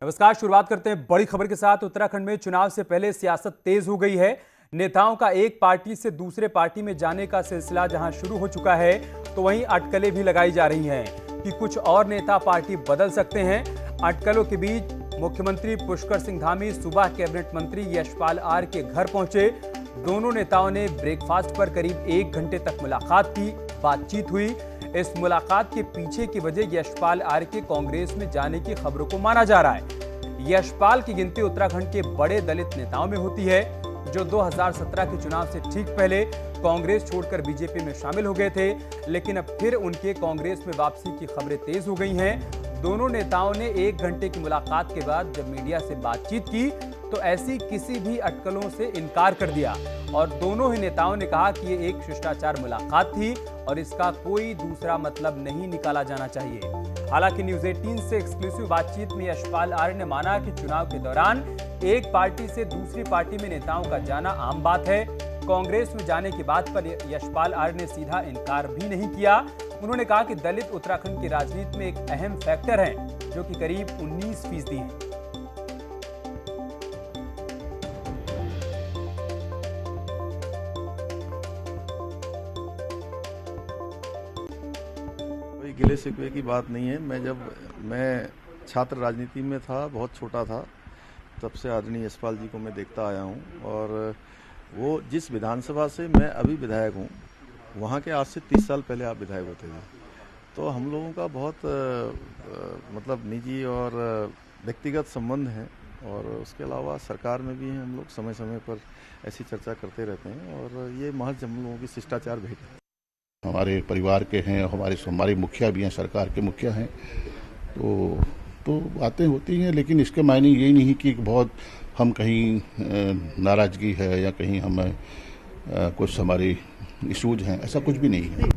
नमस्कार। शुरुआत करते हैं बड़ी खबर के साथ। उत्तराखंड में चुनाव से पहले सियासत तेज हो गई है। नेताओं का एक पार्टी से दूसरे पार्टी में जाने का सिलसिला जहां शुरू हो चुका है, तो वहीं अटकलें भी लगाई जा रही हैं कि कुछ और नेता पार्टी बदल सकते हैं। अटकलों के बीच मुख्यमंत्री पुष्कर सिंह धामी सुबह कैबिनेट मंत्री यशपाल आर्य के घर पहुंचे। दोनों नेताओं ने ब्रेकफास्ट पर करीब 1 घंटे तक मुलाकात की, बातचीत हुई। इस मुलाकात के पीछे की वजह यशपाल आर्य के कांग्रेस में जाने की खबरों को माना जा रहा है। यशपाल की गिनती उत्तराखंड के बड़े दलित नेताओं में होती है, जो 2017 के चुनाव से ठीक पहले कांग्रेस छोड़कर बीजेपी में शामिल हो गए थे, लेकिन अब फिर उनके कांग्रेस में वापसी की खबरें तेज हो गई हैं। दोनों नेताओं ने 1 घंटे की मुलाकात के बाद जब मीडिया से बातचीत की, तो ऐसी किसी भी अटकलों से इनकार कर दिया और दोनों ही नेताओं ने कहा कि ये एक शिष्टाचार मुलाकात थी और इसका कोई दूसरा मतलब नहीं निकाला जाना चाहिए। हालांकि न्यूज 18 से एक्सक्लूसिव बातचीत में यशपाल आर्य ने माना कि चुनाव के दौरान एक पार्टी से दूसरी पार्टी में नेताओं का जाना आम बात है। कांग्रेस में जाने की बात पर यशपाल आर्य ने सीधा इनकार भी नहीं किया। उन्होंने कहा कि दलित उत्तराखंड की राजनीति में एक अहम फैक्टर है, जो कि करीब 19% है। गिले शिकवे की बात नहीं है। मैं छात्र राजनीति में था, बहुत छोटा था, तब से आदरणीय यशपाल जी को मैं देखता आया हूं और वो जिस विधानसभा से मैं अभी विधायक हूं, वहां के आज से 30 साल पहले आप विधायक होते थे। तो हम लोगों का बहुत मतलब निजी और व्यक्तिगत संबंध है और उसके अलावा सरकार में भी हम लोग समय समय पर ऐसी चर्चा करते रहते हैं और ये महज हम लोगों की शिष्टाचार भेंट है। हमारे परिवार के हैं, हमारे मुखिया भी हैं, सरकार के मुखिया हैं, तो बातें होती हैं, लेकिन इसके मायने यही नहीं कि बहुत हम कहीं नाराजगी है या कहीं हमें कुछ हमारी इश्यूज हैं, ऐसा कुछ भी नहीं है।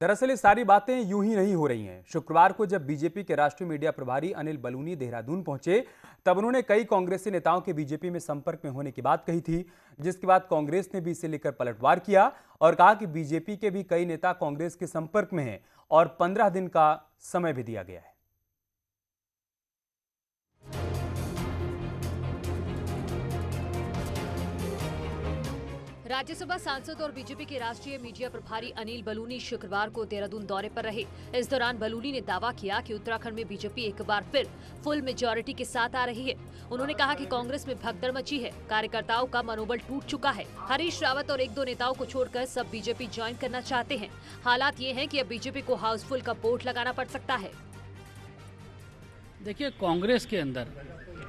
दरअसल ये सारी बातें यूं ही नहीं हो रही हैं। शुक्रवार को जब बीजेपी के राष्ट्रीय मीडिया प्रभारी अनिल बलूनी देहरादून पहुंचे, तब उन्होंने कई कांग्रेसी नेताओं के बीजेपी में संपर्क में होने की बात कही थी, जिसके बाद कांग्रेस ने भी इसे लेकर पलटवार किया और कहा कि बीजेपी के भी कई नेता कांग्रेस के संपर्क में हैं और 15 दिन का समय भी दिया गया है। राज्यसभा सांसद और बीजेपी के राष्ट्रीय मीडिया प्रभारी अनिल बलूनी शुक्रवार को देहरादून दौरे पर रहे। इस दौरान बलूनी ने दावा किया कि उत्तराखंड में बीजेपी एक बार फिर फुल मेजॉरिटी के साथ आ रही है। उन्होंने कहा कि कांग्रेस में भगदड़ मची है, कार्यकर्ताओं का मनोबल टूट चुका है। हरीश रावत और 1-2 नेताओं को छोड़कर सब बीजेपी ज्वाइन करना चाहते हैं। हालात ये है कि अब बीजेपी को हाउसफुल का बोर्ड लगाना पड़ सकता है। देखिए, कांग्रेस के अंदर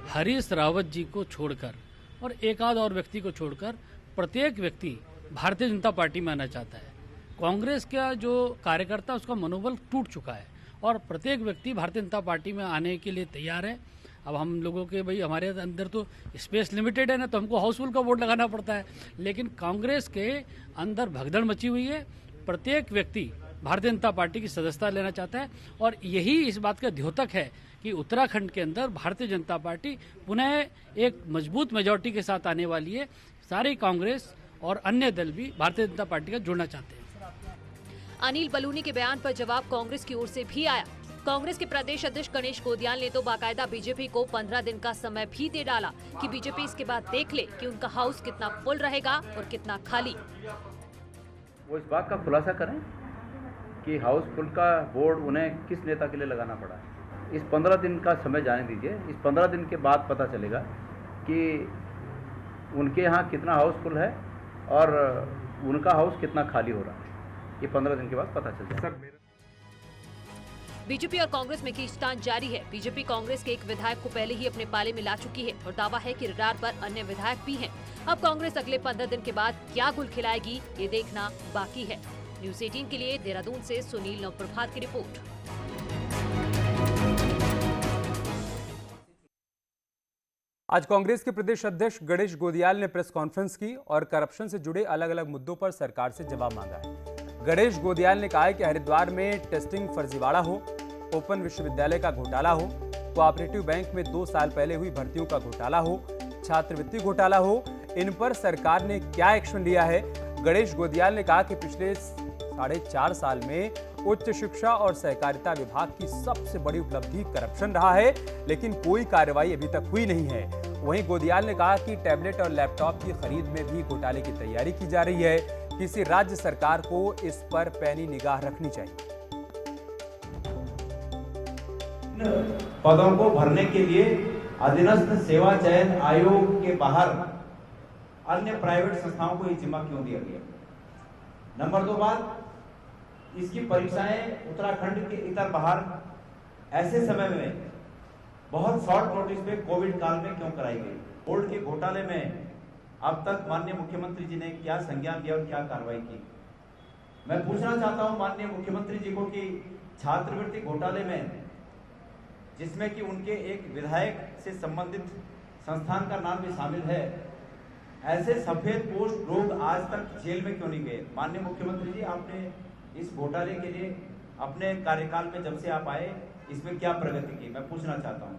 हरीश रावत जी को छोड़कर और एक आध और व्यक्ति को छोड़कर प्रत्येक व्यक्ति भारतीय जनता पार्टी में आना चाहता है। कांग्रेस का जो कार्यकर्ता उसका मनोबल टूट चुका है और प्रत्येक व्यक्ति भारतीय जनता पार्टी में आने के लिए तैयार है। अब हम लोगों के भाई हमारे अंदर तो स्पेस लिमिटेड है ना, तो हमको हाउसफुल का वोट लगाना पड़ता है, लेकिन कांग्रेस के अंदर भगदड़ मची हुई है। प्रत्येक व्यक्ति भारतीय जनता पार्टी की सदस्यता लेना चाहता है और यही इस बात का द्योतक है कि उत्तराखंड के अंदर भारतीय जनता पार्टी पुनः एक मजबूत मेजॉरिटी के साथ आने वाली है। सारी कांग्रेस और अन्य दल भी भारतीय जनता पार्टी का जुड़ना चाहते हैं। अनिल बलूनी के बयान पर जवाब कांग्रेस की ओर से भी आया। कांग्रेस के प्रदेश अध्यक्ष गणेश गोदियाल ने तो बाकायदा बीजेपी को 15 दिन का समय भी दे डाला कि बीजेपी इसके बाद देख ले कि उनका हाउस कितना फुल रहेगा और कितना खाली। वो इस बात का खुलासा करें कि हाउसफुल का बोर्ड उन्हें किस नेता के लिए लगाना पड़ा है। इस 15 दिन का समय जाने दीजिए। इस 15 दिन के बाद पता चलेगा कि उनके यहाँ कितना हाउसफुल है और उनका हाउस कितना खाली हो रहा है। ये 15 दिन के बाद पता चल जाएगा। बीजेपी और कांग्रेस में खींचतान जारी है। बीजेपी कांग्रेस के एक विधायक को पहले ही अपने पाले में ला चुकी है और दावा है कि रडार पर अन्य विधायक भी हैं। अब कांग्रेस अगले 15 दिन के बाद क्या गुल खिलाएगी, ये देखना बाकी है। न्यूज 18 के लिए देहरादून से सुनील नवप्रभात की रिपोर्ट। आज कांग्रेस के प्रदेश अध्यक्ष गणेश गोदियाल ने प्रेस कॉन्फ्रेंस की और करप्शन से जुड़े अलग अलग मुद्दों पर सरकार से जवाब मांगा है। गणेश गोदियाल ने कहा है कि हरिद्वार में टेस्टिंग फर्जीवाड़ा हो, ओपन विश्वविद्यालय का घोटाला हो, कोऑपरेटिव बैंक में 2 साल पहले हुई भर्तियों का घोटाला हो, छात्रवृत्ति घोटाला हो, इन पर सरकार ने क्या एक्शन लिया है। गणेश गोदियाल ने कहा कि पिछले 4.5 साल में उच्च शिक्षा और सहकारिता विभाग की सबसे बड़ी उपलब्धि करप्शन रहा है, लेकिन कोई कार्रवाई अभी तक हुई नहीं है। वहीं गोदियाल ने कहा कि टैबलेट और लैपटॉप की खरीद में भी घोटाले की तैयारी की जा रही है। किसी राज्य सरकार को इस पर पैनी निगाह रखनी चाहिए। पदों को भरने के लिए अधीनस्थ सेवा चयन आयोग के बाहर अन्य प्राइवेट संस्थाओं को ये जिम्मा क्यों दिया गया? नंबर 2 बात, इसकी परीक्षाएं उत्तराखंड के इतर बाहर ऐसे समय में बहुत शॉर्ट नोटिस पे कोविड काल में क्यों कराई गई? बोर्ड के घोटाले में अब तक माननीय मुख्यमंत्री जी ने क्या संज्ञान लिया और क्या कार्रवाई की? मैं पूछना चाहता हूं माननीय मुख्यमंत्री जी को कि छात्रवृत्ति घोटाले में, जिसमें कि उनके एक विधायक से संबंधित संस्थान का नाम भी शामिल है, ऐसे सफेद पोस्ट लोग आज तक जेल में क्यों नहीं गए? माननीय मुख्यमंत्री जी, आपने इस घोटाले के लिए अपने कार्यकाल में जब से आप आए, इसमें क्या प्रगति की? मैं पूछना चाहता हूं।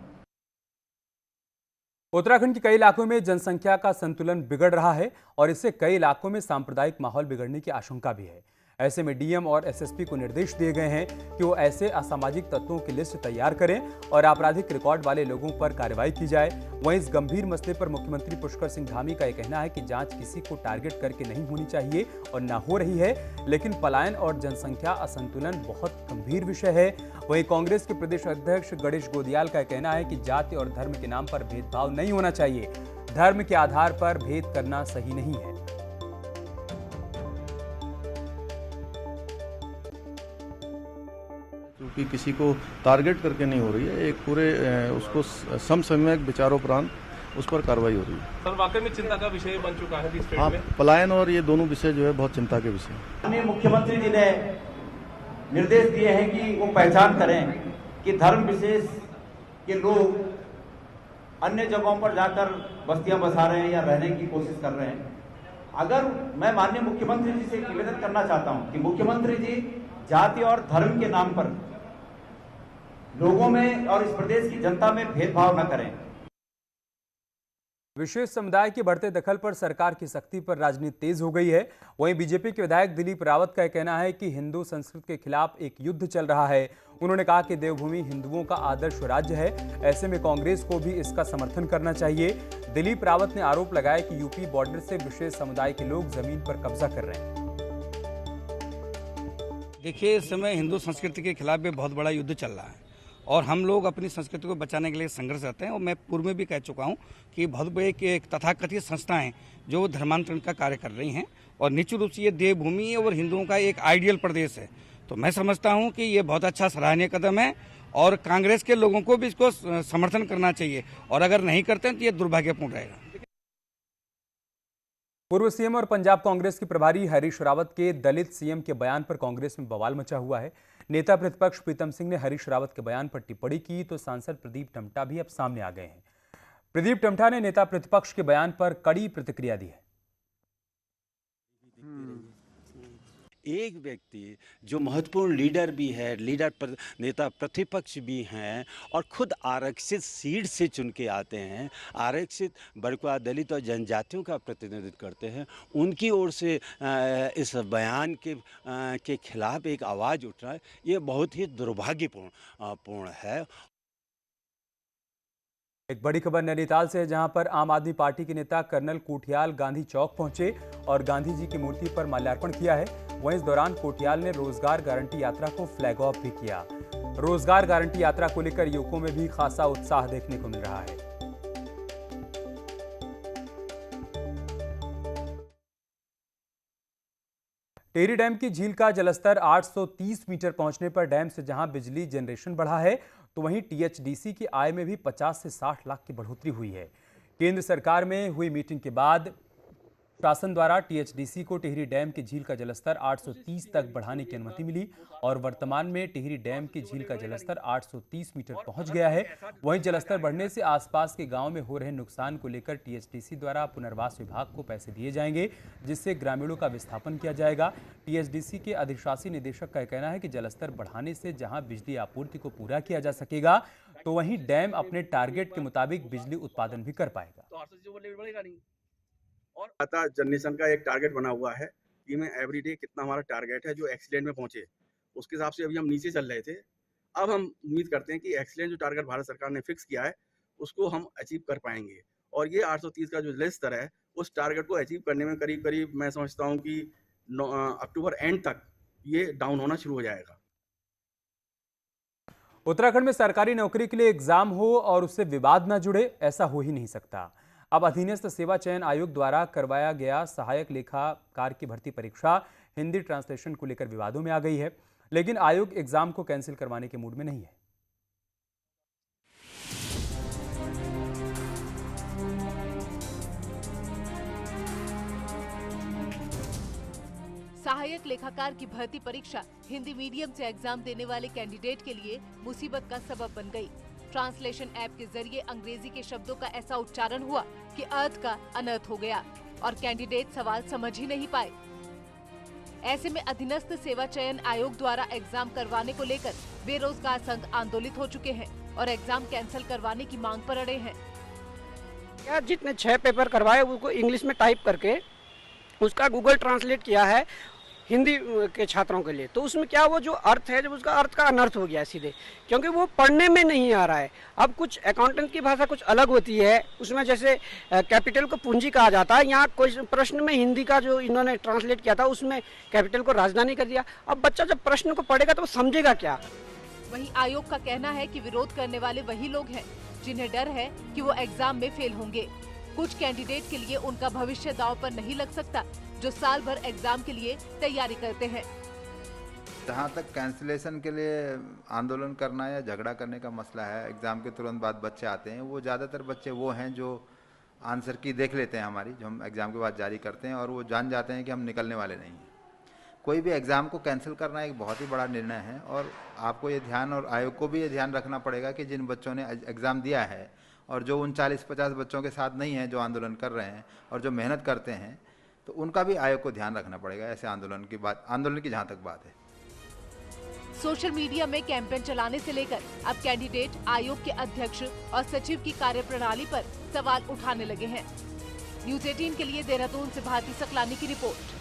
उत्तराखंड के कई इलाकों में जनसंख्या का संतुलन बिगड़ रहा है और इससे कई इलाकों में सांप्रदायिक माहौल बिगड़ने की आशंका भी है। ऐसे में डीएम और एसएसपी को निर्देश दिए गए हैं कि वो ऐसे असामाजिक तत्वों की लिस्ट तैयार करें और आपराधिक रिकॉर्ड वाले लोगों पर कार्रवाई की जाए। वहीं इस गंभीर मसले पर मुख्यमंत्री पुष्कर सिंह धामी का यह कहना है कि जांच किसी को टारगेट करके नहीं होनी चाहिए और ना हो रही है, लेकिन पलायन और जनसंख्या असंतुलन बहुत गंभीर विषय है। वहीं कांग्रेस के प्रदेश अध्यक्ष गणेश गोदियाल का कहना है कि जाति और धर्म के नाम पर भेदभाव नहीं होना चाहिए। धर्म के आधार पर भेद करना सही नहीं है। क्योंकि किसी को टारगेट करके नहीं हो रही है, एक पूरे उसको समसामयिक विचारोपरांत उस पर कार्रवाई हो रही है। सर, वाकई में चिंता का विषय बन चुका है इस हाँ, में। पलायन और ये दोनों विषय जो है बहुत चिंता के विषय। माननीय मुख्यमंत्री जी ने निर्देश दिए हैं कि वो पहचान करें कि धर्म विशेष के लोग अन्य जगहों पर जाकर बस्तियां बसा रहे हैं या रहने की कोशिश कर रहे हैं। अगर मैं माननीय मुख्यमंत्री जी से निवेदन करना चाहता हूं कि मुख्यमंत्री जी जाति और धर्म के नाम पर लोगों में और इस प्रदेश की जनता में भेदभाव न करें। विशेष समुदाय के बढ़ते दखल पर सरकार की सख्ती पर राजनीति तेज हो गई है। वहीं बीजेपी के विधायक दिलीप रावत का कहना है कि हिंदू संस्कृति के खिलाफ एक युद्ध चल रहा है। उन्होंने कहा कि देवभूमि हिंदुओं का आदर्श राज्य है, ऐसे में कांग्रेस को भी इसका समर्थन करना चाहिए। दिलीप रावत ने आरोप लगाया कि यूपी बॉर्डर से विशेष समुदाय के लोग जमीन पर कब्जा कर रहे हैं। देखिए, इस समय हिंदू संस्कृति के खिलाफ भी बहुत बड़ा युद्ध चल रहा है और हम लोग अपनी संस्कृति को बचाने के लिए संघर्ष करते हैं। और मैं पूर्व में भी कह चुका हूं कि बहुत बड़े तथाकथित संस्थाएं जो धर्मांतरण का कार्य कर रही हैं और निश्चित रूप से ये देवभूमि और हिंदुओं का एक आइडियल प्रदेश है। तो मैं समझता हूं कि ये बहुत अच्छा सराहनीय कदम है और कांग्रेस के लोगों को भी इसको समर्थन करना चाहिए और अगर नहीं करते हैं तो ये दुर्भाग्यपूर्ण रहेगा। पूर्व सीएम और पंजाब कांग्रेस के प्रभारी हरीश रावत के दलित सीएम के बयान पर कांग्रेस में बवाल मचा हुआ है। नेता प्रतिपक्ष प्रीतम सिंह ने हरीश रावत के बयान पर टिप्पणी की तो सांसद प्रदीप टमटा भी अब सामने आ गए हैं। प्रदीप टमटा ने नेता प्रतिपक्ष के बयान पर कड़ी प्रतिक्रिया दी है। एक व्यक्ति जो महत्वपूर्ण लीडर भी है, नेता प्रतिपक्ष भी हैं और खुद आरक्षित सीट से चुन के आते हैं, आरक्षित बड़का दलित और जनजातियों का प्रतिनिधित्व करते हैं, उनकी ओर से इस बयान के खिलाफ एक आवाज़ उठ रहा है, ये बहुत ही दुर्भाग्यपूर्ण है। एक बड़ी खबर नैनीताल से है, जहां पर आम आदमी पार्टी के नेता कर्नल कोठियाल गांधी चौक पहुंचे और गांधी जी की मूर्ति पर माल्यार्पण किया है। वहीं इस दौरान कोठियाल ने रोजगार गारंटी यात्रा को फ्लैग ऑफ भी किया। रोजगार गारंटी यात्रा को लेकर युवकों में भी खासा उत्साह देखने को मिल रहा है। टेहरी डैम की झील का जलस्तर 830 मीटर पहुंचने पर डैम से जहां बिजली जनरेशन बढ़ा है, तो वहीं टीएचडीसी की आय में भी 50 से 60 लाख की बढ़ोतरी हुई है। केंद्र सरकार में हुई मीटिंग के बाद शासन द्वारा टीएचडीसी को टिहरी डैम की झील का जलस्तर 830 तक बढ़ाने की अनुमति मिली और वर्तमान में टिहरी डैम की झील का जलस्तर 830 मीटर पहुंच गया है। वहीं जलस्तर बढ़ने से आसपास के गांव में हो रहे नुकसान को लेकर टीएचडीसी द्वारा पुनर्वास विभाग को पैसे दिए जाएंगे, जिससे ग्रामीणों का विस्थापन किया जाएगा। टीएचडीसी के अधिशासी निदेशक का कहना है कि जलस्तर बढ़ाने से जहां बिजली आपूर्ति को पूरा किया जा सकेगा, तो वहीं डैम अपने टारगेट के मुताबिक बिजली उत्पादन भी कर पाएगा। जनरेशन का एक टारगेट बना हुआ है, यूपी में एवरीडे कितना हमारा टारगेट है जो एक्सीलेंट में पहुंचे, उसके हिसाब से अभी हम नीचे चल रहे थे। अब हम उम्मीद करते हैं कि एक्सीलेंट जो टारगेट भारत सरकार ने फिक्स किया है उसको हम अचीव कर पाएंगे, और ये 830 का जो जिला स्तर है उस टारगेट को अचीव करने में करीब करीब मैं समझता हूँ कि अक्टूबर एंड तक ये डाउन होना शुरू हो जाएगा। उत्तराखंड में सरकारी नौकरी के लिए एग्जाम हो और उससे विवाद न जुड़े, ऐसा हो ही नहीं सकता। अब अधीनस्थ सेवा चयन आयोग द्वारा करवाया गया सहायक लेखाकार की भर्ती परीक्षा हिंदी ट्रांसलेशन को लेकर विवादों में आ गई है, लेकिन आयोग एग्जाम को कैंसिल करवाने के मूड में नहीं है। सहायक लेखाकार की भर्ती परीक्षा हिंदी मीडियम से एग्जाम देने वाले कैंडिडेट के लिए मुसीबत का सबब बन गई। ट्रांसलेशन ऐप के जरिए अंग्रेजी के शब्दों का ऐसा उच्चारण हुआ कि अर्थ का अनर्थ हो गया और कैंडिडेट सवाल समझ ही नहीं पाए। ऐसे में अधीनस्थ सेवा चयन आयोग द्वारा एग्जाम करवाने को लेकर बेरोजगार संघ आंदोलित हो चुके हैं और एग्जाम कैंसिल करवाने की मांग पर अड़े हैं। क्या जितने 6 पेपर करवाए उसको इंग्लिश में टाइप करके उसका गूगल ट्रांसलेट किया है हिंदी के छात्रों के लिए, तो उसमें क्या वो जो अर्थ है जब उसका अर्थ का अनर्थ हो गया सीधे, क्योंकि वो पढ़ने में नहीं आ रहा है। अब कुछ अकाउंटेंट की भाषा कुछ अलग होती है, उसमें जैसे कैपिटल को पूंजी कहा जाता है, यहाँ कोई प्रश्न में हिंदी का जो इन्होंने ट्रांसलेट किया था उसमें कैपिटल को राजधानी कर दिया। अब बच्चा जब प्रश्न को पढ़ेगा तो वो समझेगा क्या। वहीं आयोग का कहना है कि विरोध करने वाले वही लोग हैं जिन्हें डर है कि वो एग्जाम में फेल होंगे। कुछ कैंडिडेट के लिए उनका भविष्य दांव पर नहीं लग सकता, जो साल भर एग्जाम के लिए तैयारी करते हैं। जहाँ तक कैंसिलेशन के लिए आंदोलन करना या झगड़ा करने का मसला है, एग्ज़ाम के तुरंत बाद बच्चे आते हैं, वो ज़्यादातर बच्चे वो हैं जो आंसर की देख लेते हैं हमारी, जो हम एग्ज़ाम के बाद जारी करते हैं, और वो जान जाते हैं कि हम निकलने वाले नहीं हैं। कोई भी एग्ज़ाम को कैंसिल करना एक बहुत ही बड़ा निर्णय है, और आपको ये ध्यान और आयोग को भी ये ध्यान रखना पड़ेगा कि जिन बच्चों ने एग्ज़ाम दिया है और जो उन 40-50 बच्चों के साथ नहीं हैं जो आंदोलन कर रहे हैं और जो मेहनत करते हैं, तो उनका भी आयोग को ध्यान रखना पड़ेगा ऐसे आंदोलन की जहां तक बात है। सोशल मीडिया में कैंपेन चलाने से लेकर अब कैंडिडेट आयोग के अध्यक्ष और सचिव की कार्यप्रणाली पर सवाल उठाने लगे हैं। न्यूज़ 18 के लिए देहरादून से भारती सकलानी की रिपोर्ट।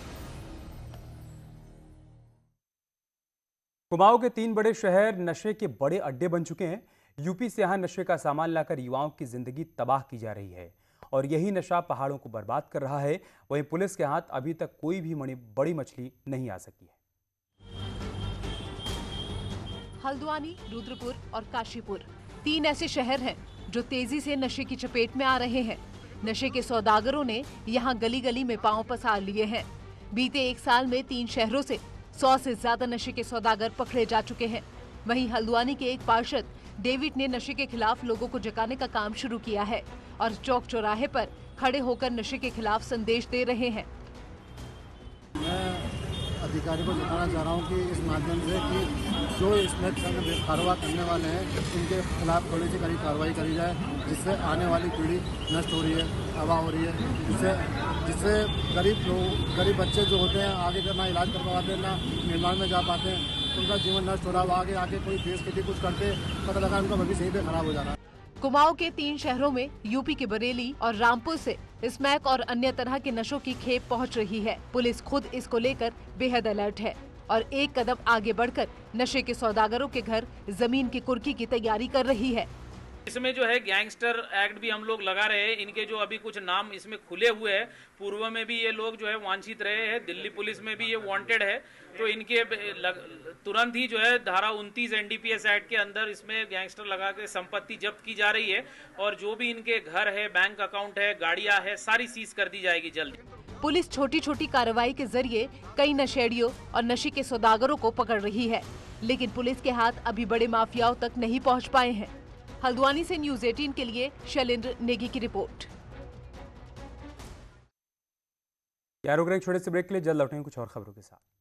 कुमाऊं के 3 बड़े शहर नशे के बड़े अड्डे बन चुके हैं। यूपी से यहां नशे का सामान लाकर युवाओं की जिंदगी तबाह की जा रही है और यही नशा पहाड़ों को बर्बाद कर रहा है। वहीं पुलिस के हाथ अभी तक कोई भी बड़ी मछली नहीं आ सकी है। हल्द्वानी, रुद्रपुर और काशीपुर 3 ऐसे शहर हैं जो तेजी से नशे की चपेट में आ रहे हैं। नशे के सौदागरों ने यहां गली गली में पांव पसार लिए हैं। बीते 1 साल में 3 शहरों से 100 से ज्यादा नशे के सौदागर पकड़े जा चुके हैं। वहीं हल्द्वानी के एक पार्षद डेविड ने नशे के खिलाफ लोगों को जगाने का काम शुरू किया है और चौक चौराहे पर खड़े होकर नशे के खिलाफ संदेश दे रहे हैं। मैं अधिकारी को जताना चाह रहा हूँ कि इस माध्यम से कि जो इसमें कार्रवाई करने वाले हैं उनके खिलाफ थोड़ी सी कड़ी कार्रवाई करी जाए, जिससे आने वाली पीढ़ी नष्ट हो रही है, तबाह हो रही है, जिससे गरीब बच्चे जो होते हैं आगे ना इलाज कर पाते हैं, ना निर्माण में जा पाते हैं, उनका जीवन नष्ट हो रहा है। आगे कोई देश के लिए कुछ करते पता लगा उनका भविष्य यहीं पे खराब हो जा रहा है। कुमाऊं के 3 शहरों में यूपी के बरेली और रामपुर से स्मैक और अन्य तरह के नशों की खेप पहुंच रही है। पुलिस खुद इसको लेकर बेहद अलर्ट है और एक कदम आगे बढ़कर नशे के सौदागरों के घर जमीन की कुर्की की तैयारी कर रही है। इसमें जो है गैंगस्टर एक्ट भी हम लोग लगा रहे हैं। इनके जो अभी कुछ नाम इसमें खुले हुए हैं, पूर्व में भी ये लोग जो है वांछित रहे हैं, दिल्ली पुलिस में भी ये वांटेड है, तो इनके तुरंत ही जो है धारा 29 NDPS एक्ट के अंदर इसमें गैंगस्टर लगा के संपत्ति जब्त की जा रही है और जो भी इनके घर है, बैंक अकाउंट है, गाड़ियां है, सारी सीज कर दी जाएगी जल्द। पुलिस छोटी छोटी कार्रवाई के जरिए कई नशेड़ियों और नशे के सौदागरों को पकड़ रही है, लेकिन पुलिस के हाथ अभी बड़े माफियाओं तक नहीं पहुँच पाए हैं। हल्द्वानी से न्यूज़ 18 के लिए शैलेंद्र नेगी की रिपोर्ट। यार रुक रहे छोटे से ब्रेक के लिए, जल्द लौटेंगे कुछ और खबरों के साथ।